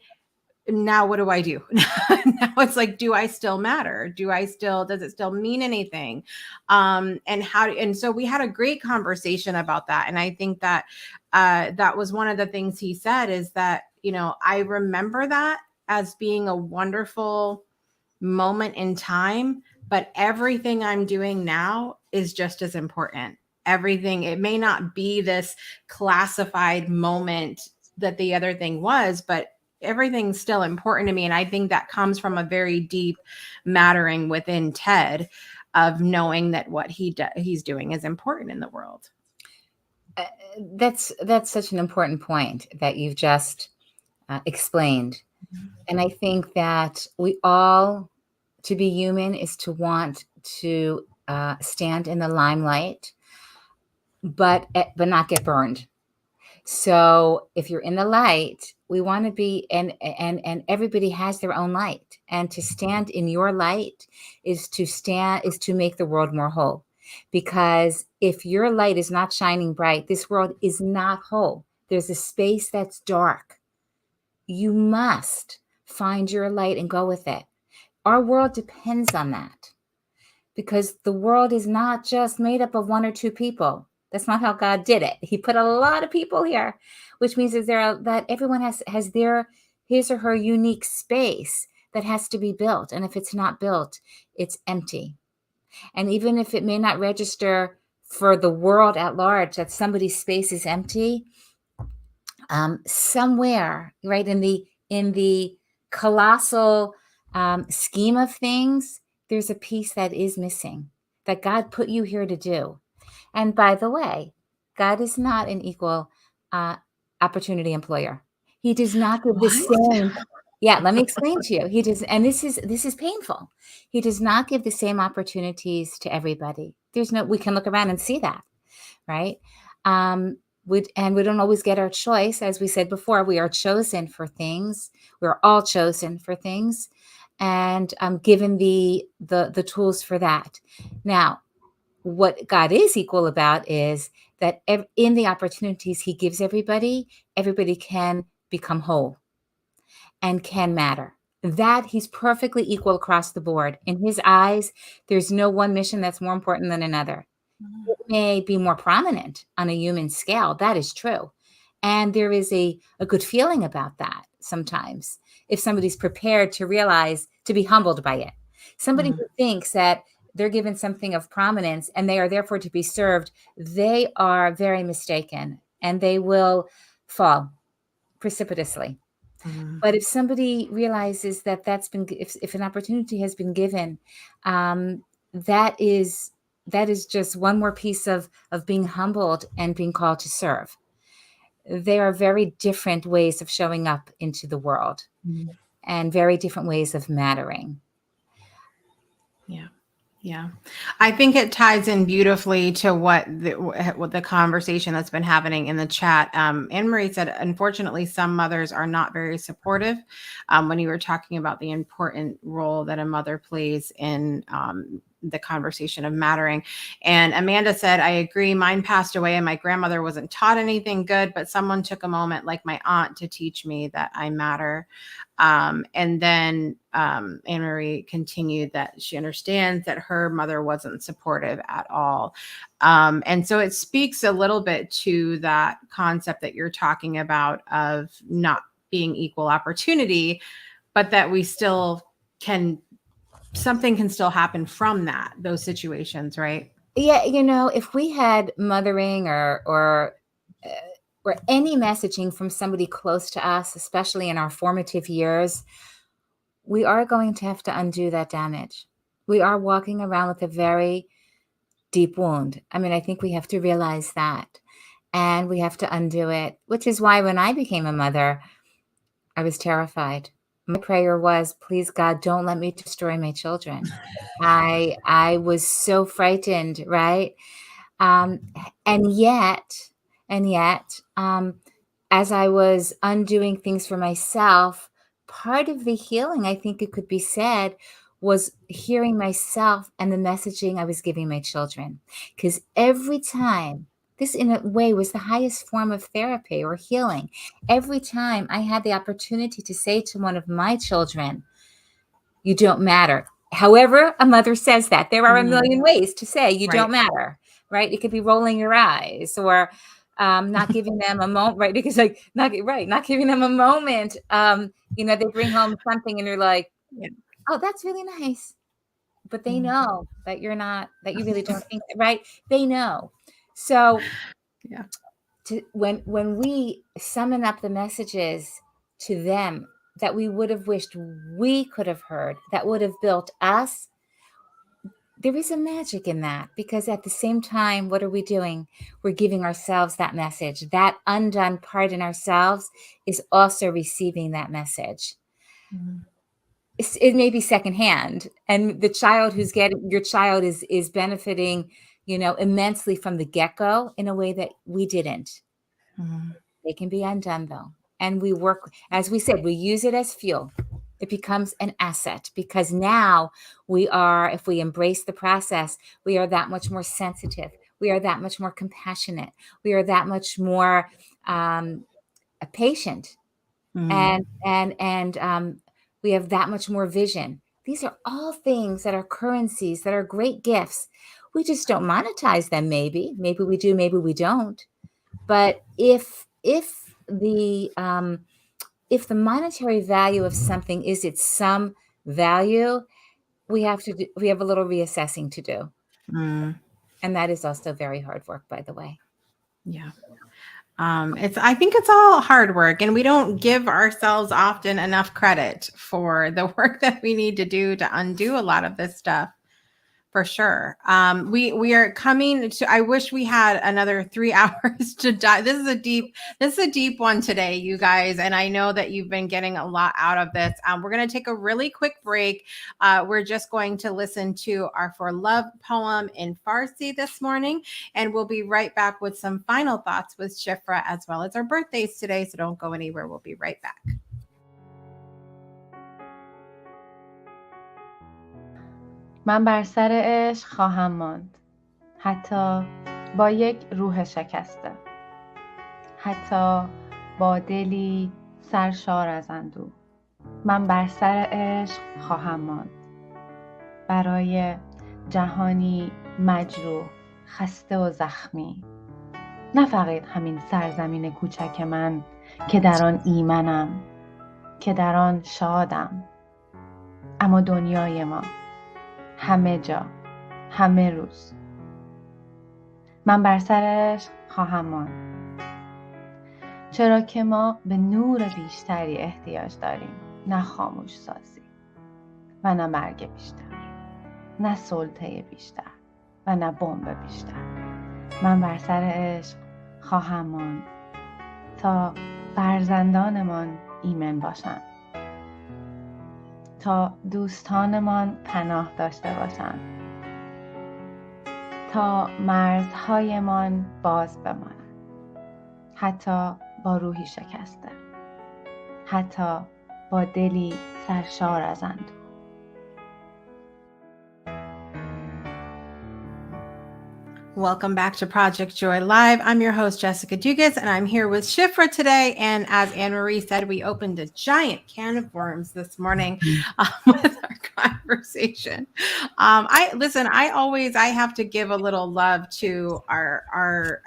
now what do I do? Now it's like, do I still matter? Does it still mean anything? And so we had a great conversation about that. And I think that that was one of the things he said, is that, I remember that as being a wonderful moment in time, but everything I'm doing now is just as important. Everything, it may not be this classified moment that the other thing was, but everything's still important to me. And I think that comes from a very deep mattering within Ted, of knowing that what he's doing is important in the world. That's such an important point that you've just explained. And I think that we all, to be human is to want to stand in the limelight, but not get burned. So if you're in the light, we want to be, and everybody has their own light, and to stand in your light is to make the world more whole. Because if your light is not shining bright, this world is not whole. There's a space that's dark. You must find your light and go with it. Our world depends on that, because the world is not just made up of one or two people. That's not how God did it. He put a lot of people here, which means that everyone has their his or her unique space that has to be built. And if it's not built, it's empty. And even if it may not register for the world at large that somebody's space is empty, somewhere, right, in the colossal scheme of things, there's a piece that is missing, that God put you here to do. And by the way, God is not an equal opportunity employer. He does not give the same. Yeah, let me explain to you. He does, and this is painful. He does not give the same opportunities to everybody. We can look around and see that, right? We don't always get our choice. As we said before, we are chosen for things. We're all chosen for things, and given the tools for that. Now, what God is equal about is that in the opportunities he gives everybody can become whole and can matter. That he's perfectly equal across the board. In his eyes, there's no one mission that's more important than another. It may be more prominent on a human scale. That is true. And there is a good feeling about that sometimes, if somebody's prepared to realize, to be humbled by it. Somebody who thinks that they're given something of prominence and they are therefore to be served, they are very mistaken, and they will fall precipitously. But if somebody realizes that if an opportunity has been given, that is just one more piece of being humbled and being called to serve. They are very different ways of showing up into the world, and very different ways of mattering. Yeah. I think it ties in beautifully to what the conversation that's been happening in the chat. Anne Marie said, unfortunately, some mothers are not very supportive. When you were talking about the important role that a mother plays in the conversation of mattering. And Amanda said, I agree. Mine passed away and my grandmother wasn't taught anything good, but someone took a moment like my aunt to teach me that I matter. And then Anne Marie continued that she understands that her mother wasn't supportive at all. And so it speaks a little bit to that concept that you're talking about of not being equal opportunity, but that we still something can still happen from those situations, right? Yeah, if we had mothering or any messaging from somebody close to us, especially in our formative years, we are going to have to undo that damage. We are walking around with a very deep wound. I mean, I think we have to realize that, and we have to undo it, which is why when I became a mother, I was terrified. My prayer was, please, God, don't let me destroy my children. I was so frightened, right? And yet, as I was undoing things for myself, part of the healing, I think it could be said, was hearing myself and the messaging I was giving my children. Because every time, this in a way was the highest form of therapy or healing. Every time I had the opportunity to say to one of my children, you don't matter. However, a mother says that. There are a million ways to say you don't matter, right? It could be rolling your eyes or not giving them a moment, right? Because not giving them a moment. They bring home something and you're like, oh, that's really nice. But they know that you're not, that you really don't think, right? They know. So when we summon up the messages to them that we would have wished we could have heard, that would have built us, there is a magic in that, because at the same time, what are we doing? We're giving ourselves that message. That undone part in ourselves is also receiving that message. It may be secondhand, and the child who's getting, your child is benefiting, immensely from the get-go in a way that we didn't. They can be undone though. And we work, as we said, we use it as fuel. It becomes an asset, because now if we embrace the process, we are that much more sensitive. We are that much more compassionate. We are that much more patient, and we have that much more vision. These are all things that are currencies, that are great gifts. We just don't monetize them. Maybe we do, maybe we don't. But if the monetary value of something is its some value, we have a little reassessing to do. And that is also very hard work, by the way. Yeah. I think it's all hard work, and we don't give ourselves often enough credit for the work that we need to do to undo a lot of this stuff. For sure. We are coming to, I wish we had another 3 hours to dive. This is a deep one today, you guys. And I know that you've been getting a lot out of this. We're going to take a really quick break. We're just going to listen to our For Love poem in Farsi this morning. And we'll be right back with some final thoughts with Shifra, as well as our birthdays today. So don't go anywhere. We'll be right back. من بر سر عشق خواهم ماند، حتی با یک روح شکسته، حتی با دلی سرشار از اندوه. من بر سر عشق خواهم ماند، برای جهانی مجروح، خسته و زخمی. نه فقط همین سرزمین کوچک من که در آن ایمنم، که در آن شادم، اما دنیای ما، همه جا، همه روز. من بر سرش خواهم ماند، چرا که ما به نور بیشتری احتیاج داریم، نه خاموش سازی و نه مرگ بیشتر، نه سلطه بیشتر و نه بمب بیشتر. من بر سر عشق خواهم ماند تا فرزندانمان ایمن باشند، تا دوستانمان پناه داشته باشند، تا مرزهایمان باز بمانند، حتی با روحی شکسته، حتی با دلی سرشار از اندوه. Welcome back to Project Joy Live. I'm your host, Jessica Dugas, and I'm here with Shifra today. And as Anne-Marie said, we opened a giant can of worms this morning with our conversation. I have to give a little love to our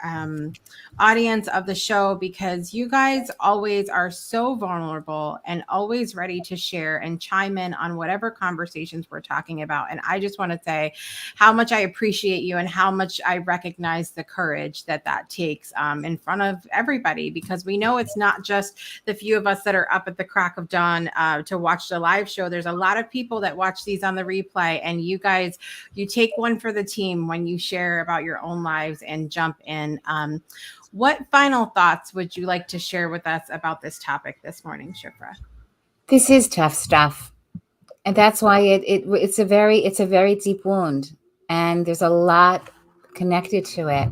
audience of the show, because you guys always are so vulnerable and always ready to share and chime in on whatever conversations we're talking about. And I just want to say how much I appreciate you and how much I recognize the courage that takes in front of everybody, because we know it's not just the few of us that are up at the crack of dawn to watch the live show. There's a lot of people that watch these on the replay, and you guys, you take one for the team when you share about your own lives and jump in. What final thoughts would you like to share with us about this topic this morning, Shifra? This is tough stuff, and that's why it's a very deep wound, and there's a lot connected to it.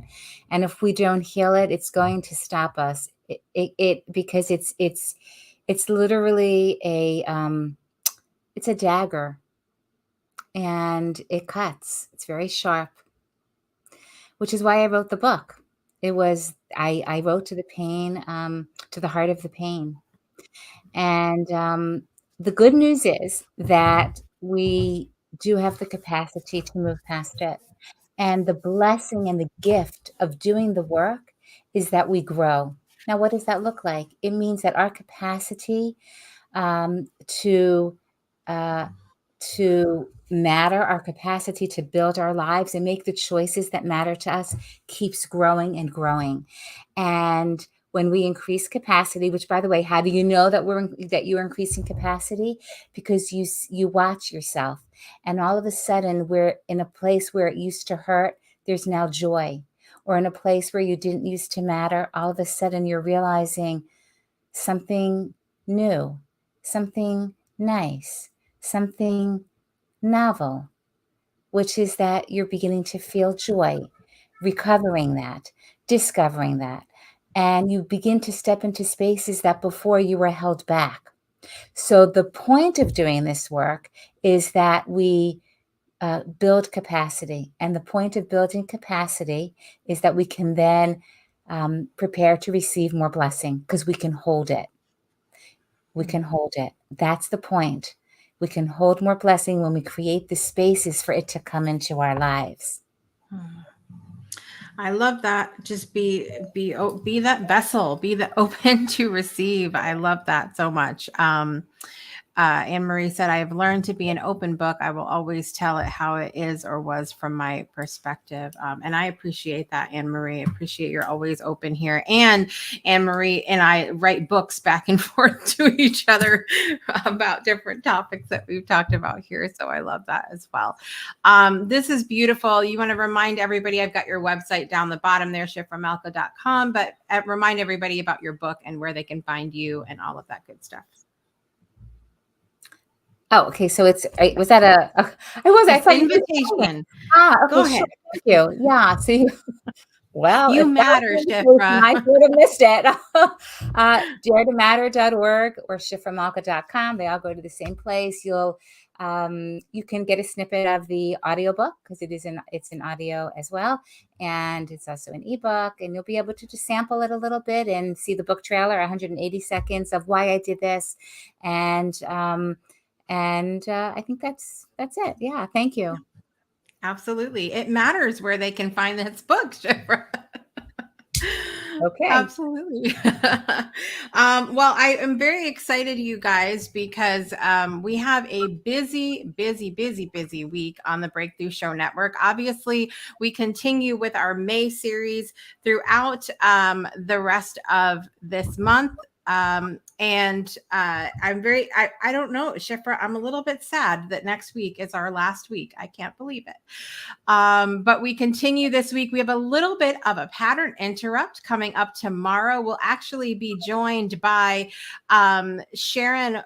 And if we don't heal it, it's going to stop us. Because it's literally it's a dagger. and it cuts. It's very sharp, which is why I wrote the book. It was, I wrote to the pain, to the heart of the pain. And the good news is that we do have the capacity to move past it. And the blessing and the gift of doing the work is that we grow. Now, what does that look like? It means that our capacity um, to uh, to matter, our capacity to build our lives and make the choices that matter to us keeps growing and growing. And when we increase capacity, which, by the way, how do you know that that you're increasing capacity? Because you watch yourself, and all of a sudden we're in a place where it used to hurt. There's now joy. Or in a place where you didn't used to matter, all of a sudden you're realizing something new, something nice, something novel, which is that you're beginning to feel joy, recovering that, discovering that. And you begin to step into spaces that before you were held back. So the point of doing this work is that we build capacity. And the point of building capacity is that we can then prepare to receive more blessing because we can hold it. We can hold it. That's the point. We can hold more blessing when we create the spaces for it to come into our lives. I love that. Just be that vessel, be the open to receive. I love that so much. Anne Marie said, I have learned to be an open book. I will always tell it how it is or was from my perspective. And I appreciate that, Anne Marie. I appreciate you're always open here. And Anne Marie and I write books back and forth to each other about different topics that we've talked about here. So I love that as well. This is beautiful. You want to remind everybody, I've got your website down the bottom there, shiframalka.com, but remind everybody about your book and where they can find you and all of that good stuff. Oh, okay. So was that I thought invitation. Okay. Go ahead. Sure, thank you. Yeah. See, well, you matter, Shifra. I would have missed it. DareToMatter.org or ShifraMalka.com. They all go to the same place. You can get a snippet of the audiobook because it's an audio as well. And it's also an ebook, and you'll be able to just sample it a little bit and see the book trailer, 180 seconds of why I did this. And I think that's it. Yeah. Thank you. Absolutely. It matters where they can find this book, Shifra. Okay. Absolutely. Well, I am very excited, you guys, because we have a busy week on the Breakthrough Show Network. Obviously, we continue with our May series throughout the rest of this month. I'm very, I don't know, Shifra, I'm a little bit sad that next week is our last week. I can't believe it. But we continue this week. We have a little bit of a pattern interrupt coming up tomorrow. We'll actually be joined by Sharon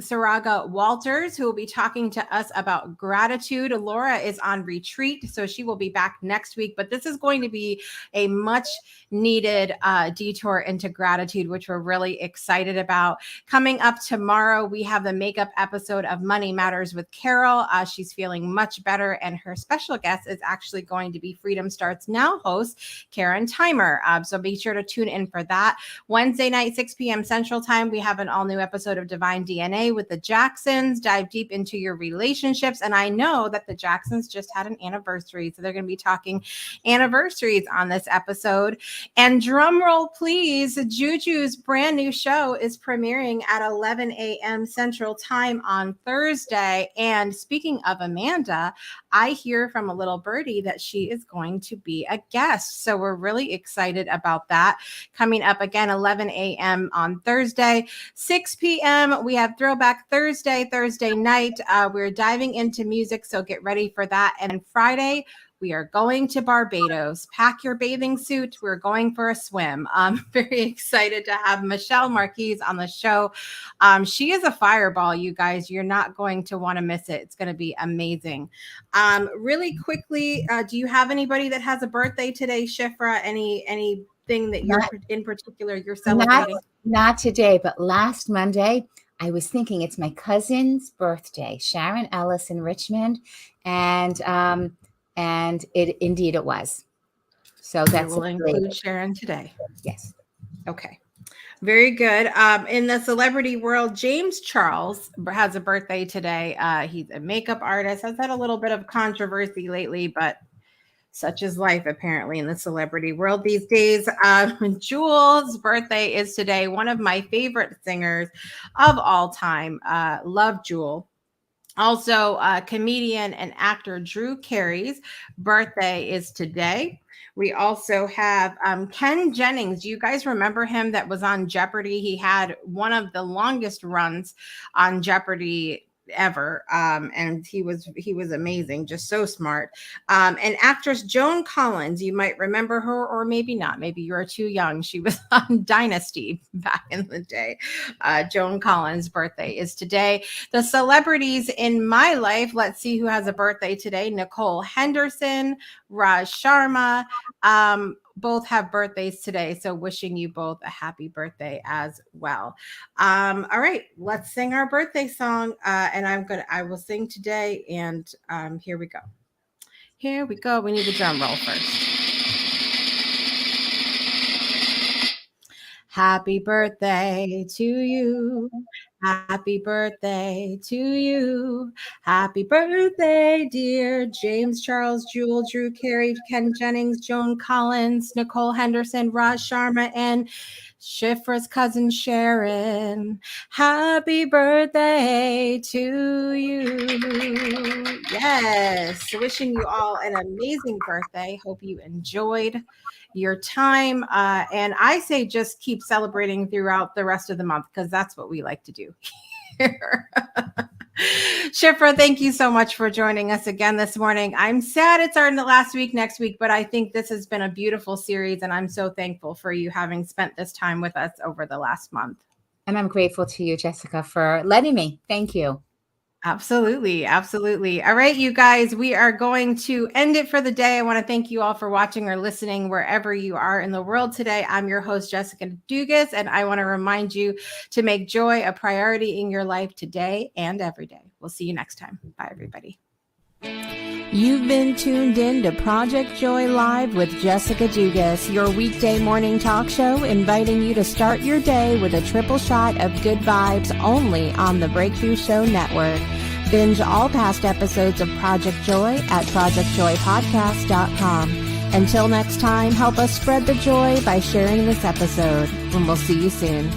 Saraga Walters, who will be talking to us about gratitude. Laura is on retreat, so she will be back next week. But this is going to be a much needed detour into gratitude, which we're really excited about. Coming up tomorrow, we have the makeup episode of Money Matters with Carol. She's feeling much better, and her special guest is actually going to be Freedom Starts Now host Karen Timer. So be sure to tune in for that. Wednesday night, 6 p.m. Central Time, we have an all-new episode of Divine DNA with the Jacksons. Dive deep into your relationships. And I know that the Jacksons just had an anniversary, so they're going to be talking anniversaries on this episode. And drum roll, please, Juju's brand new show is premiering at 11 a.m. Central Time on Thursday. And speaking of Amanda, I hear from a little birdie that she is going to be a guest. So we're really excited about that. Coming up again, 11 a.m. on Thursday, 6 p.m. We have Throwback Thursday night. We're diving into music, so get ready for that. And Friday, we are going to Barbados. Pack your bathing suit. We're going for a swim. I'm very excited to have Michelle Marquise on the show. She is a fireball, you guys. You're not going to want to miss it. It's going to be amazing. Really quickly, do you have anybody that has a birthday today, Shifra? Anything that you're in particular you're celebrating? Not today, but last Monday, I was thinking it's my cousin's birthday, Sharon Ellis in Richmond, and it was. So We that's will include Sharon today. yes. Okay. Very good. In the celebrity world, James Charles has a birthday today. He's a makeup artist, has had a little bit of controversy lately, but such is life, apparently, in the celebrity world these days. Jewel's birthday is today. One of my favorite singers of all time. Love Jewel. Also, comedian and actor Drew Carey's birthday is today. We also have Ken Jennings. Do you guys remember him that was on Jeopardy? He had one of the longest runs on Jeopardy ever, and he was amazing, just so smart. And actress Joan Collins, you might remember her, or maybe not, maybe you're too young. She was on Dynasty back in the day. Joan Collins' birthday is today. The celebrities in my life, let's see who has a birthday today. Nicole Henderson, Raj Sharma, both have birthdays today, so wishing you both a happy birthday as well. All right, let's sing our birthday song, and I will sing today, and here we go. Here we go. We need the drum roll first. Happy birthday to you. Happy birthday to you. Happy birthday, dear James Charles, Jewel, Drew Carey, Ken Jennings, Joan Collins, Nicole Henderson, Raj Sharma, and Shifra's cousin Sharon. Happy birthday to you. Yes. Wishing you all an amazing birthday. Hope you enjoyed your time. And I say just keep celebrating throughout the rest of the month, because that's what we like to do here. Shifra, thank you so much for joining us again this morning. I'm sad it's our last week next week, but I think this has been a beautiful series, and I'm so thankful for you having spent this time with us over the last month. And I'm grateful to you, Jessica, for letting me. Thank you. Absolutely. Absolutely. All right, you guys, we are going to end it for the day. I want to thank you all for watching or listening wherever you are in the world today. I'm your host, Jessica Dugas, and I want to remind you to make joy a priority in your life today and every day. We'll see you next time. Bye, everybody. You've been tuned in to Project Joy Live with Jessica Dugas, your weekday morning talk show, inviting you to start your day with a triple shot of good vibes only on the Breakthrough Show Network. Binge all past episodes of Project Joy at projectjoypodcast.com. Until next time, help us spread the joy by sharing this episode, and we'll see you soon.